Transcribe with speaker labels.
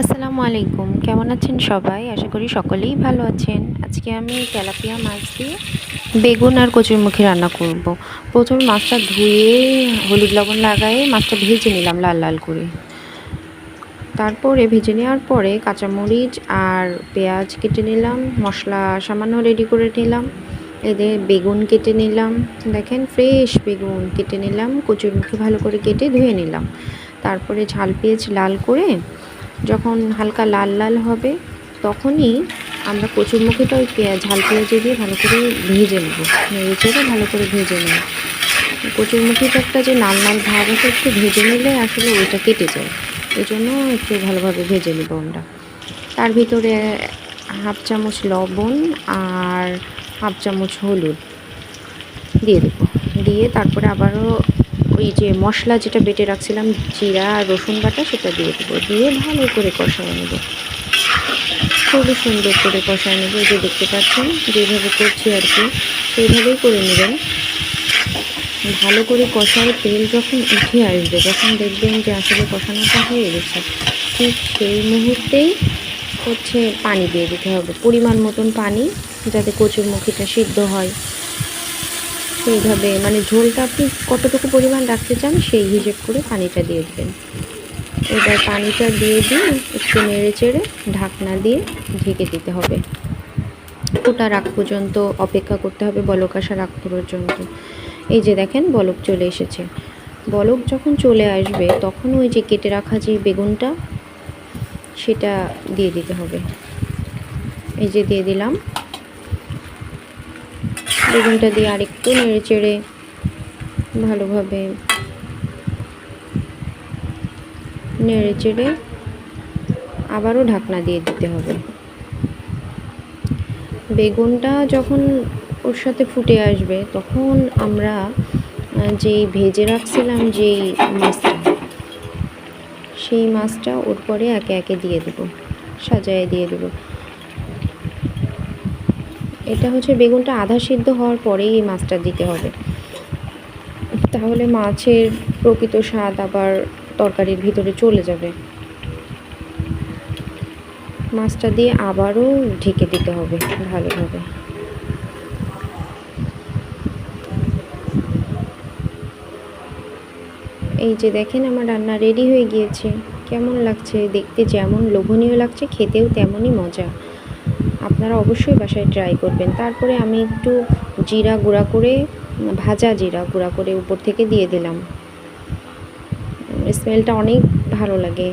Speaker 1: আসসালামু আলাইকুম, কেমন আছেন সবাই? আশা করি সকলেই ভালো আছেন। আজকে আমি তেলাপিয়া মাছ দিয়ে বেগুন আর কচুরমুখী রান্না করব। প্রথমে মাছটা ধুয়ে হলুদ লবণ লাগায়ে মাছটা ভেজে নিলাম লাল লাল করে। তারপরে ভেজে নেওয়ার পরে কাঁচামরিচ আর পেঁয়াজ কেটে নিলাম, মশলা সামান্য রেডি করে নিলাম। এদের বেগুন কেটে নিলাম, দেখেন ফ্রেশ বেগুন কেটে নিলাম, কচুরমুখী ভালো করে কেটে ধুয়ে নিলাম। তারপরে ঝাল পেঁয়াজ লাল করে যখন হালকা লাল লাল হবে তখনই আমরা কচুরমুখীটা ওই ঝাল পেঁয়াজে দিয়ে ভালো করে ভেজে নেব, নেড়ে চেড়ে ভালো করে ভেজে নেব। কচুরমুখীটা একটা যে লাল লাল ভাব আছে, একটু ভেজে নিলে আসলে ওইটা কেটে যায়, এই জন্য একটু ভালোভাবে ভেজে নেব আমরা। তার ভিতরে হাফ চামচ লবণ আর হাফ চামচ হলুদ দিয়ে দেবো, দিয়ে তারপরে আবারও ওই যে মশলা যেটা বেটে রাখছিলাম জিরা আর রসুন বাটা সেটা দিয়ে দেবো, দিয়ে ভালো করে কষায় নেব, খুবই সুন্দর করে কষায় নেব। যে দেখতে পাচ্ছেন যেভাবে করছি আর কি সেইভাবেই করে নেবেন। ভালো করে কষায় তেল যখন উঠে আসবে, যখন দেখবেন যে আসলে কষানোটা হয়ে গেছে, ঠিক সেই মুহূর্তেই পানি দিয়ে দিতে হবে, পরিমাণ মতন পানি, যাতে কচুরমুখীটা সিদ্ধ হয়। সেইভাবে মানে ঝোলটা আপনি কতটুকু পরিমাণ রাখতে চান সেই হিসেব করে পানিটা দিয়ে দেবেন। এবার পানিটা দিয়ে একটু নেড়ে চেড়ে ঢাকনা দিয়ে ঢেকে দিতে হবে। ফোটার আগ পর্যন্ত অপেক্ষা করতে হবে, বলক আসার আগ পর্যন্ত। এই যে দেখেন বলক চলে এসেছে। বলক যখন চলে আসবে তখন ওই যে কেটে রাখা যে বেগুনটা সেটা দিয়ে দিতে হবে। এই যে দিয়ে দিলাম, বেগুনটা দিয়ে আরেকটু নেড়ে চেড়ে ভালোভাবে নেড়ে চেড়ে আবারও ঢাকনা দিয়ে দিতে হবে। বেগুনটা যখন ওর সাথে ফুটে আসবে তখন আমরা যেই ভেজে রাখছিলাম যেই মাছটা, সেই মাছটা ওর পরে একে একে দিয়ে দেবো, সাজায় দিয়ে দেবো। এটা হচ্ছে বেগুনটা আধা সিদ্ধ হওয়ার পরেই এই মাছটা দিতে হবে, তাহলে মাছের প্রকৃত স্বাদ আবার তরকারির ভিতরে চলে যাবে। মাছটা দিয়ে আবারও ঢেকে দিতে হবে ভালোভাবে। এই যে দেখেন আমার রান্না রেডি হয়ে গিয়েছে। কেমন লাগছে দেখতে? যেমন লোভনীয় লাগছে, খেতেও তেমনই মজা। আপনারা অবশ্যই বাসায় ট্রাই করবেন। তারপরে আমি একটু জিরা গুঁড়া করে, ভাজা জিরা গুঁড়া করে উপর থেকে দিয়ে দিলাম, স্মেলটা অনেক ভালো লাগে।